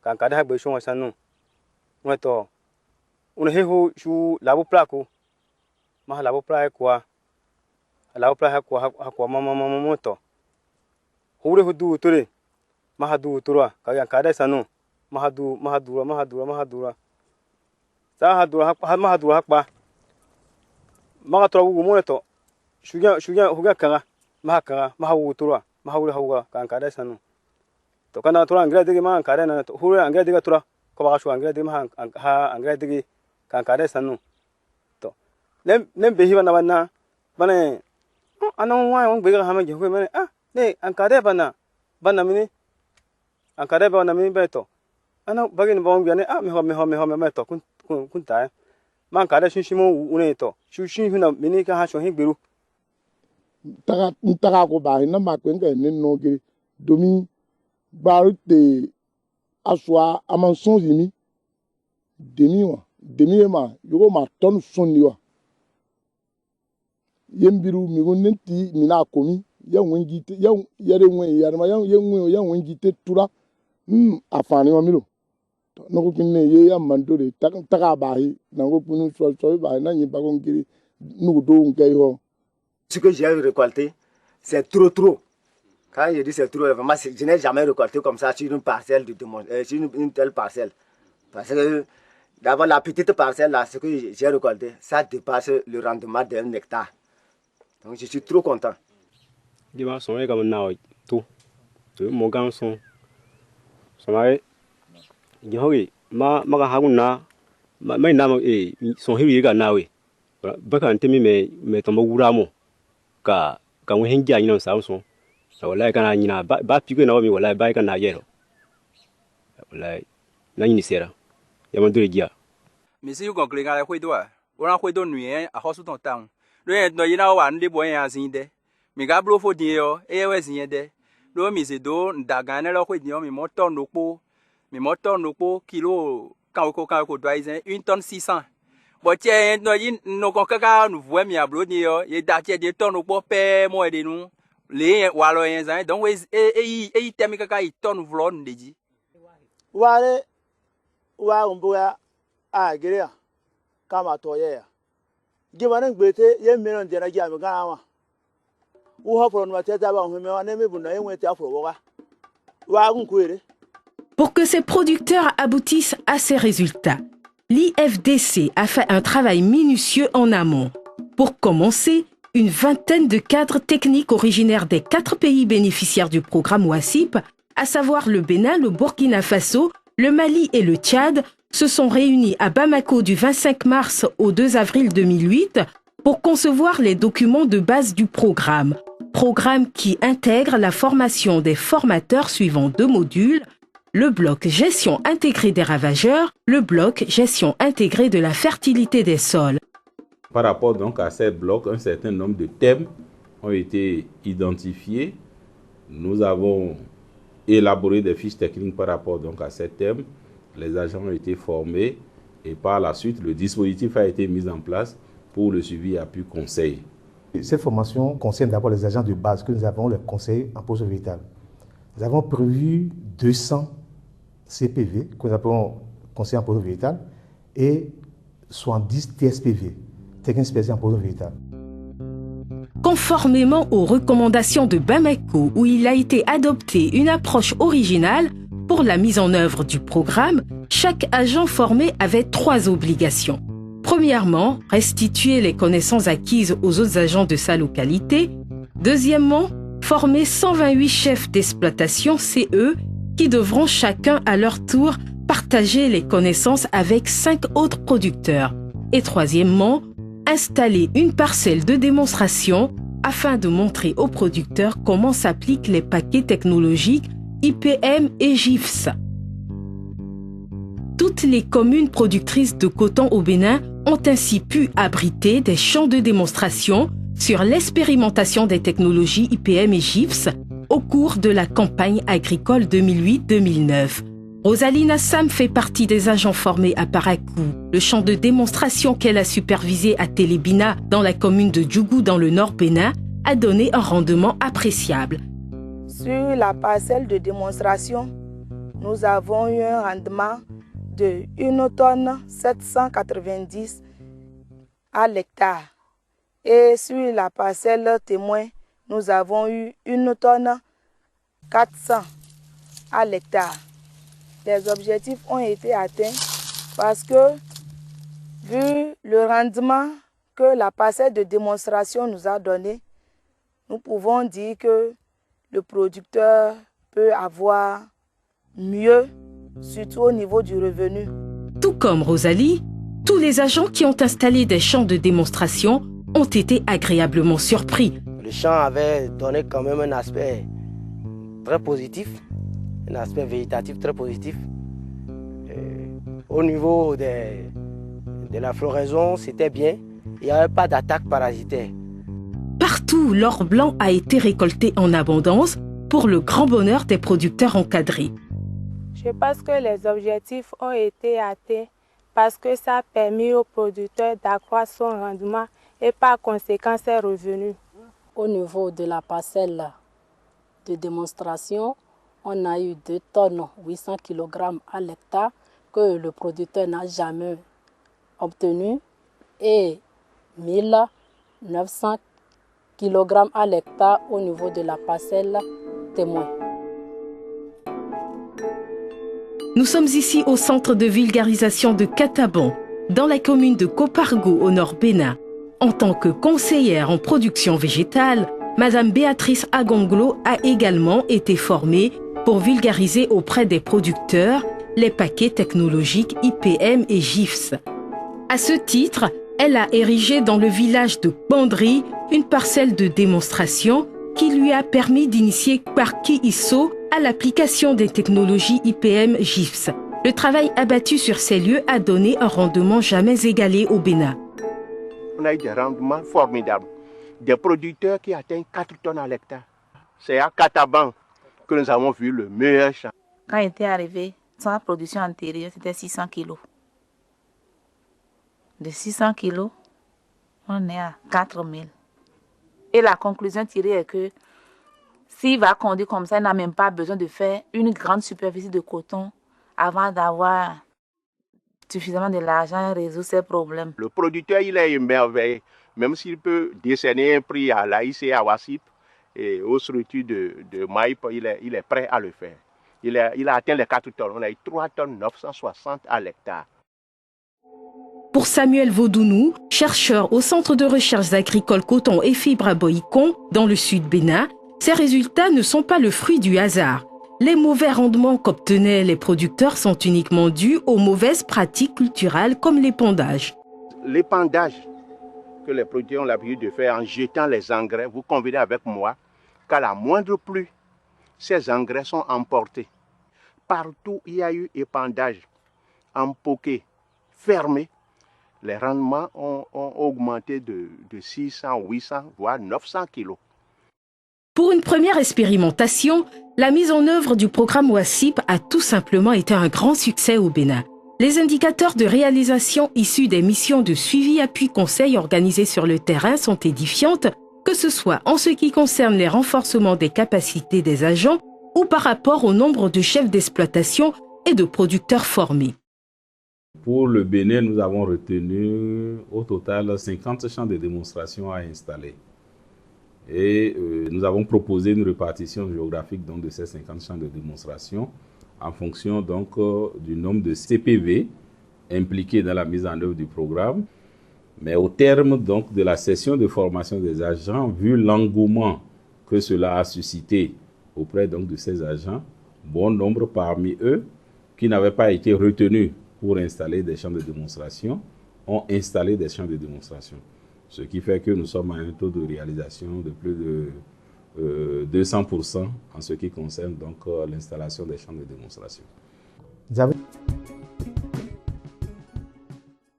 kan kada ha be shon wasanu to una heho shu labo plako ma labo pra kwa labo pra ha kwa mama to hore hudu tore ma hadu turwa ka kada sanu ma hadura sa hadura hakpa ma to wu mo to shuga huga kanga ma wu turwa ma hawre hawga kan kada sanu to kana tura angra digi ma kada na to hore angra digi tura ko ba shu angra digi ma ha angra digi kan kada sanu to nem be hiwa na bana anan wa on be ga ha ma ge ko mane ne an kada bana mini an kada bana mini beto ana bagin bawon biane me to kun ta man kada shimo une to shin huna mini ka ha sho hin gberu taga ko ba na ma kwen ke ni no giri domi barute aswa amanson zimi demi ma yugo ma ton sonni wa yembiru mi gonenti mina komi ya wengite ya yare wen ya ma ya wengite tura afani wa milo no ko kinne ye ya mandore taga ba hi na ko kunu so ba na nyi ba ko ngiri nu do ngai ho. Ce que j'ai récolté, c'est trop. Quand je dis c'est trop, vraiment, je n'ai jamais récolté comme ça sur une parcelle sur une telle parcelle. Parce que d'abord, la petite parcelle, là, ce que j'ai récolté, ça dépasse le rendement d'un hectare. Donc, je suis trop content. Je suis comme ça, tout. Mon garçon, ça m'a dit, ma haguna, ma nama, son héros, nawe. Baka ntemi me tombo wuramo. Ka wen hinja nyina samson wala kana nyina ba pigo na mi wala ba kana yero wala na nyini sera ya mandure gia mi si ko klinga la hoi do ora hoi do nui a hosu ton tang lo yen no yina wa ndi bo yan sin de mi ga blo fo din yo e we sin de lo mi se do ndaga na lo hoi din yo mi mo ton no po kilo kan ko do aizen 1 tonne 600. Bon tiens no yin no ko kaka nu voit mi ablo ni yo ye da tie de ton po pe mo de nu le wa lo yen zan donc e temi kaka i ton vlo ndeji wale wa umbuya a gerea kama to ye ya gibanen gbete ye miron de na gi am ga wa wo ho pro no teta ba hu me wa na me bu na enwe ti afro wa gun kwere. Pour que ces producteurs aboutissent à ces résultats, l'IFDC a fait un travail minutieux en amont. Pour commencer, une vingtaine de cadres techniques originaires des 4 pays bénéficiaires du programme OASIP, à savoir le Bénin, le Burkina Faso, le Mali et le Tchad, se sont réunis à Bamako du 25 mars au 2 avril 2008 pour concevoir les documents de base du programme. Programme qui intègre la formation des formateurs suivant 2 modules, le bloc gestion intégrée des ravageurs, le bloc gestion intégrée de la fertilité des sols. Par rapport donc à ces blocs, un certain nombre de thèmes ont été identifiés. Nous avons élaboré des fiches techniques par rapport donc à ces thèmes. Les agents ont été formés et par la suite, le dispositif a été mis en place pour le suivi et appui conseil. Cette formation concerne d'abord les agents de base que nous avons, les conseils en pause végétale. Nous avons prévu 200 CPV, que nous appelons conseillers en pause végétale, et 70 TSPV, techniques spécialisées en pause végétale. Conformément aux recommandations de Bamako, où il a été adopté une approche originale pour la mise en œuvre du programme, chaque agent formé avait 3 obligations. Premièrement, restituer les connaissances acquises aux autres agents de sa localité. Deuxièmement, former 128 chefs d'exploitation CE qui devront chacun à leur tour partager les connaissances avec 5 autres producteurs. Et troisièmement, installer une parcelle de démonstration afin de montrer aux producteurs comment s'appliquent les paquets technologiques IPM et GIFS. Toutes les communes productrices de coton au Bénin ont ainsi pu abriter des champs de démonstration sur l'expérimentation des technologies IPM et GIFS au cours de la campagne agricole 2008-2009. Rosalina Sam fait partie des agents formés à Parakou. Le champ de démonstration qu'elle a supervisé à Télébina dans la commune de Djougou dans le nord Bénin a donné un rendement appréciable. Sur la parcelle de démonstration, nous avons eu un rendement de 1 tonne 790 à l'hectare. Et sur la parcelle témoin, nous avons eu 1 tonne 400 à l'hectare. Les objectifs ont été atteints parce que, vu le rendement que la parcelle de démonstration nous a donné, nous pouvons dire que le producteur peut avoir mieux, surtout au niveau du revenu. Tout comme Rosalie, tous les agents qui ont installé des champs de démonstration ont été agréablement surpris. Le champ avait donné quand même un aspect très positif, un aspect végétatif très positif. Au niveau de la floraison, c'était bien. Il n'y avait pas d'attaque parasitaire. Partout, l'or blanc a été récolté en abondance pour le grand bonheur des producteurs encadrés. Je pense que les objectifs ont été atteints parce que ça a permis aux producteurs d'accroître son rendement et par conséquent ses revenus. Au niveau de la parcelle de démonstration, on a eu 2 tonnes 800 kg à l'hectare que le producteur n'a jamais obtenu et 1900 kg à l'hectare au niveau de la parcelle témoin. Nous sommes ici au centre de vulgarisation de Kataban, dans la commune de Kopargo au nord Bénin. En tant que conseillère en production végétale, Madame Béatrice Agonglo a également été formée pour vulgariser auprès des producteurs les paquets technologiques IPM et GIFS. À ce titre, elle a érigé dans le village de Bandri une parcelle de démonstration qui lui a permis d'initier par Kiiso à l'application des technologies IPM GIFS. Le travail abattu sur ces lieux a donné un rendement jamais égalé au Bénin. On a eu des rendements formidables. Des producteurs qui atteignent 4 tonnes à l'hectare. C'est à Kataban que nous avons vu le meilleur champ. Quand il était arrivé, sa production antérieure, c'était 600 kilos. De 600 kilos, on est à 4000. Et la conclusion tirée est que s'il va conduire comme ça, il n'a même pas besoin de faire une grande superficie de coton avant d'avoir suffisamment de l'argent et résoudre ses problèmes. Le producteur, il est émerveillé. Même s'il peut décerner un prix à l'AIC, à Wassip et aux structures de Maïp, il est prêt à le faire. Il a atteint les 4 tonnes. On a eu 3 tonnes 960 à l'hectare. Pour Samuel Vaudounou, chercheur au Centre de recherche agricole coton et fibres à Boïcon, dans le sud Bénin, ces résultats ne sont pas le fruit du hasard. Les mauvais rendements qu'obtenaient les producteurs sont uniquement dus aux mauvaises pratiques culturelles comme l'épandage. L'épandage que les producteurs ont l'habitude de faire en jetant les engrais, vous convenez avec moi qu'à la moindre pluie, ces engrais sont emportés. Partout, il y a eu épandage, empoqué, fermé. Les rendements ont augmenté de 600, 800, voire 900 kilos. Pour une première expérimentation, la mise en œuvre du programme WASIP a tout simplement été un grand succès au Bénin. Les indicateurs de réalisation issus des missions de suivi appui conseil organisées sur le terrain sont édifiantes, que ce soit en ce qui concerne les renforcements des capacités des agents ou par rapport au nombre de chefs d'exploitation et de producteurs formés. Pour le Bénin, nous avons retenu au total 50 champs de démonstration à installer. Et nous avons proposé une répartition géographique donc, de ces 50 champs de démonstration en fonction donc, du nombre de CPV impliqués dans la mise en œuvre du programme. Mais au terme donc, de la session de formation des agents, vu l'engouement que cela a suscité auprès donc, de ces agents, bon nombre parmi eux qui n'avaient pas été retenus pour installer des champs de démonstration ont installé des champs de démonstration. Ce qui fait que nous sommes à un taux de réalisation de plus de 200% en ce qui concerne donc l'installation des champs de démonstration.